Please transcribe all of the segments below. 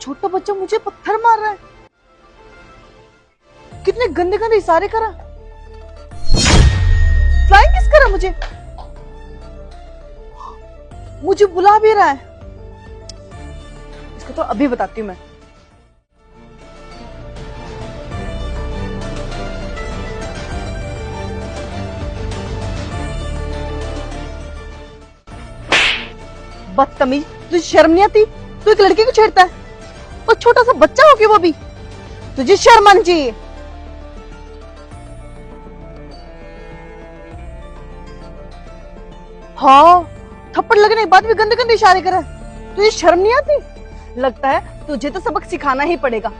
छोटा बच्चा मुझे पत्थर मार रहा है। कितने गंदे गंदे इशारे करा, फ्लाइंग किस करा मुझे बुला भी रहा है। इसको तो अभी बताती हूँ मैं। बदतमीज, तुझे शर्म नहीं आती? तू एक लड़की को छेड़ता है और छोटा सा बच्चा हो के वो भी। तुझे शर्म आनी चाहिए। हाँ, थप्पड़ लगने के बाद भी गंदे गंदे इशारे कर रहा है। तुझे शर्म नहीं आती? लगता है तुझे तो सबक सिखाना ही पड़ेगा।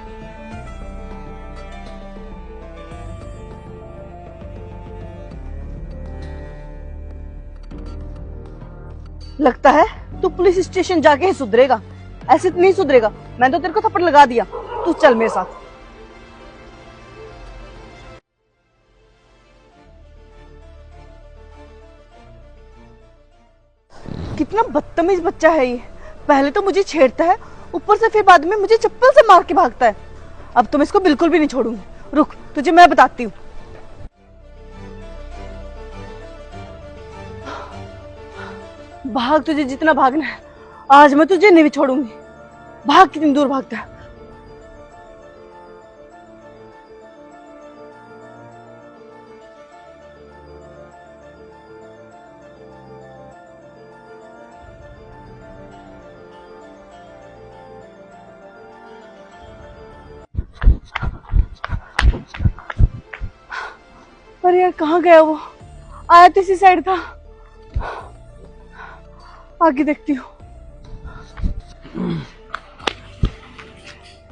लगता है तू पुलिस स्टेशन जाके ही सुधरेगा। ऐसे तो नहीं सुधरेगा। मैंने तो तेरे को थप्पड़ लगा दिया। तू चल मेरे साथ। कितना बदतमीज बच्चा है ये। पहले तो मुझे छेड़ता है, ऊपर से फिर बाद में मुझे चप्पल से मार के भागता है। अब तो मैं इसको बिल्कुल भी नहीं छोड़ूंगी। रुक, तुझे मैं बताती हूँ। भाग, तुझे जितना भागना है। आज मैं तुझे नहीं छोड़ूंगी। भाग, कितनी दूर भागता है। अरे यार, कहाँ गया वो? आया तो इसी साइड था। आगे देखती हूँ।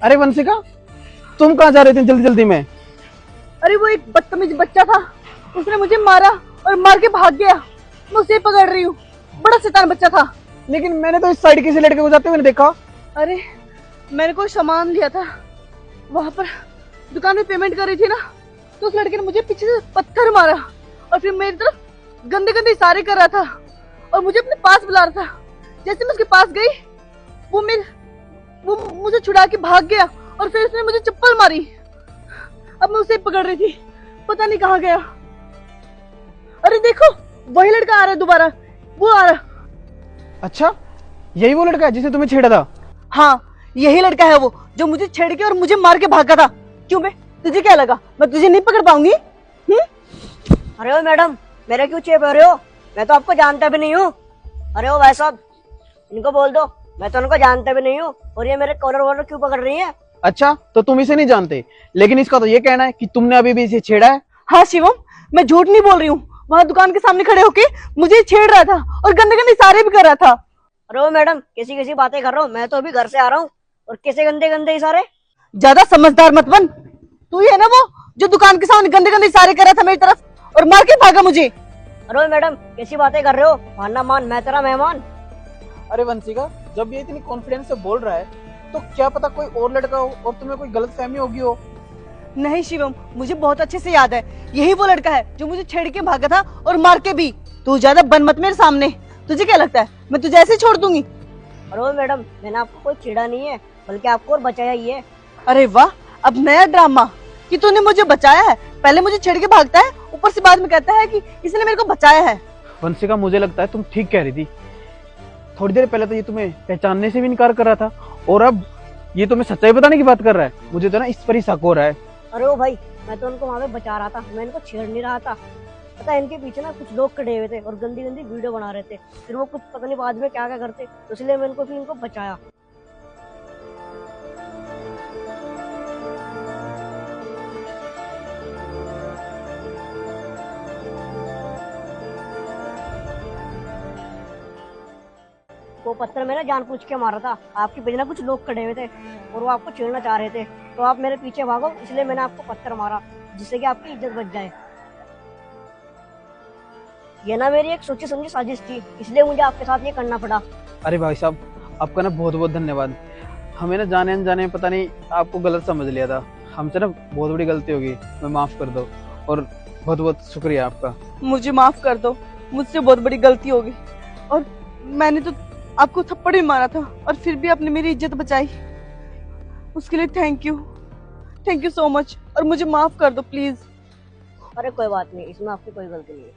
अरे वंशिका, तुम कहाँ जा रहे थे जल्दी जल्दी में? अरे वो एक बदतमीज बच्चा था, उसने मुझे मारा और मार के भाग गया। मैं उसे पकड़ रही हूँ। बड़ा शैतान बच्चा था। लेकिन मैंने तो इस साइड किसी लड़के को जाते हुए नहीं देखा। अरे मैंने कोई सामान लिया था, वहां पर दुकान में पेमेंट कर रही थी ना, तो उस लड़के ने मुझे पीछे से पत्थर मारा और फिर मेरी तरफ गंदे गंदे इशारे कर रहा था और मुझे अपने पास बुला रहा था। जैसे मैं उसके पास गई, वो मुझे छुड़ा के भाग गया और फिर उसने मुझे चप्पल मारी। अब मैं उसे पकड़ रही थी, पता नहीं कहाँ गया। अरे देखो, वही लड़का आ रहा है दोबारा। वो आ रहा। अच्छा, यही वो लड़का है जिसे तुम्हें छेड़ा था? हाँ, यही लड़का है वो जो मुझे छेड़ के और मुझे मार के भागा था। क्यों बे, तुझे क्या लगा मैं तुझे नहीं पकड़ पाऊंगी? अरे ओ मैडम, मेरे क्यों चेप हो रहे हो? मैं तो आपको जानता भी नहीं हूँ। अरे ओ भाई साहब, इनको बोल दो, मैं तो उनको जानता भी नहीं हूँ। और ये मेरे कॉलर वॉलर क्यों पकड़ रही है? अच्छा, तो तुम इसे नहीं जानते, लेकिन इसका तो ये कहना है कि तुमने अभी भी इसे छेड़ा है। हाँ शिवम, मैं झूठ नहीं बोल रही हूँ। वहाँ दुकान के सामने खड़े होके मुझे छेड़ रहा था और गंदे गंदे इशारे भी कर रहा था। अरे ओ मैडम, कैसी कैसी बातें कर रहा हूँ? मैं तो अभी घर से आ रहा हूँ और कैसे गंदे गंदे इशारे? ज्यादा समझदार मत बन। तू ही है ना वो जो दुकान के सामने गंदे गंदे इशारे कर रहा था मेरी तरफ और मार के भागा मुझे। अरे ओ मैडम, कैसी बातें कर रहे हो? मानना मान, मैं तेरा मेहमान। अरे वंशिका, जब ये इतनी कॉन्फिडेंस से बोल रहा है तो क्या पता कोई और लड़का हो और तुम्हें कोई गलतफहमी होगी हो। नहीं शिवम, मुझे बहुत अच्छे से याद है, यही वो लड़का है जो मुझे छेड़ के भागा था और मार के भी। तू ज्यादा बन मत मेरे सामने। तुझे क्या लगता है मैं तुझे ऐसे छोड़ दूंगी? अरे ओ मैडम, मैंने आपको कोई छेड़ा नहीं है, बल्कि आपको और बचाया ही है। अरे वाह, अब नया ड्रामा कि तूने मुझे बचाया है। पहले मुझे छेड़ के भागता है, ऊपर से बाद में कहता है कि इसने मेरे को बचाया है। वंशिका, मुझे लगता है तुम ठीक कह रही थी। थोड़ी देर पहले तो ये तुम्हें पहचानने से भी इनकार कर रहा था और अब ये तुम्हें सच्चाई बताने की बात कर रहा है। मुझे तो ना इस पर ही शक हो रहा है। अरे ओ भाई, मैं तो उनको वहां पे बचा रहा था, मैं इनको छेड़ नहीं रहा था। पता है, इनके पीछे ना कुछ लोग खड़े हुए थे और गंदी गंदी वीडियो बना रहे थे। फिर वो कुछ पता नहीं बाद में क्या क्या करते, तो इसलिए मैं इनको बचाया। वो पत्थर मैंने जानबूझ के मारा था। आपके पीछे ना कुछ लोग खड़े हुए थे और वो आपको छेड़ना चाह रहे थे, तो आप मेरे पीछे भागो, इसलिए मैंने आपको पत्थर मारा, जिससे कि आपकी इज्जत बच जाए। ये ना मेरी एक सोची समझी साजिश थी, इसलिए मुझे आपके साथ ये करना पड़ा। अरे भाई साहब, आपका ना बहुत बहुत धन्यवाद। हमें ना जाने अनजाने में पता नहीं आपको गलत समझ लिया था। हमसे ना बहुत बड़ी गलती होगी, मैं माफ कर दो और बहुत बहुत शुक्रिया आपका। मुझे माफ कर दो, मुझसे बहुत बड़ी गलती होगी और मैंने तो आपको थप्पड़ भी मारा था और फिर भी आपने मेरी इज्जत बचाई। उसके लिए थैंक यू सो मच, और मुझे माफ कर दो प्लीज। अरे कोई बात नहीं, इसमें आपकी कोई गलती नहीं है।